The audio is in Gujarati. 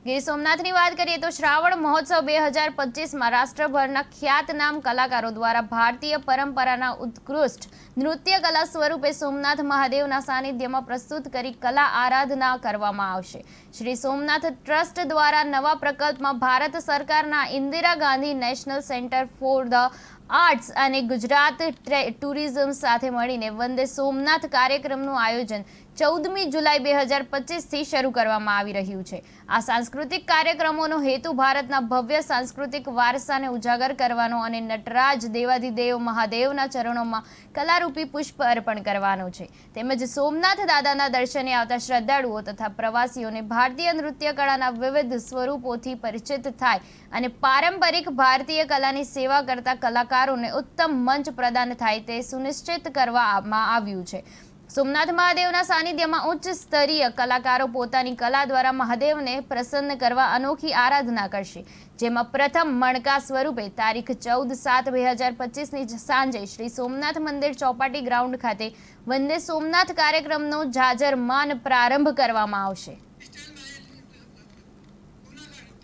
ગીર સોમનાથની વાત કરીએ તો શ્રાવણ મહોત્સવ 2025માં રાષ્ટ્રભરના ખ્યાતનામ કલાકારો દ્વારા ભારતીય પરંપરાના ઉત્કૃષ્ટ નૃત્ય કલા સ્વરૂપે સોમનાથ મહાદેવના સાનિધ્યમાં પ્રસ્તુત કરી કલા આરાધના કરવામાં આવશે। શ્રી સોમનાથ ટ્રસ્ટ દ્વારા નવા પ્રકલ્પમાં ભારત સરકારના Indira Gandhi national centre for the arts અને ગુજરાત ટુરિઝમ સાથે મળીને વંદે સોમનાથ કાર્યક્રમનું આયોજન 14મી જુલાઈ 2025થી શરૂ કરવામાં આવી રહ્યું છે। આ સાંસ્કૃતિક કાર્યક્રમોનો હેતુ ભારતના ભવ્ય સાંસ્કૃતિક વારસાને ઉજાગર કરવાનો અને નટરાજ દેવાધિદેવ મહાદેવના ચરણોમાં કલારૂપી પુષ્પ અર્પણ કરવાનો છે, તેમજ સોમનાથ દાદાના દર્શને આવતા શ્રદ્ધાળુઓ તથા પ્રવાસીઓને ભારતીય નૃત્ય કળાના વિવિધ સ્વરૂપોથી પરિચિત થાય અને પારંપરિક ભારતીય કલાની સેવા કરતા કલાકારોને ઉત્તમ મંચ પ્રદાન થાય તે સુનિશ્ચિત કરવામાં આવ્યું છે। સોમનાથ મહાદેવના સાનિધ્યમાં ઉચ્ચ સ્તરીય કલાકારો પોતાની કલા દ્વારા મહાદેવને પ્રસન્ન કરવા અનોખી આરાધના કરશે, જેમાં પ્રથમ મણકા સ્વરૂપે તારીખ 14/7/2025ની સાંજે શ્રી સોમનાથ મંદિર ચોપાટી ગ્રાઉન્ડ ખાતે વંદે સોમનાથ કાર્યક્રમનો જાજરમાન પ્રારંભ કરવામાં આવશે।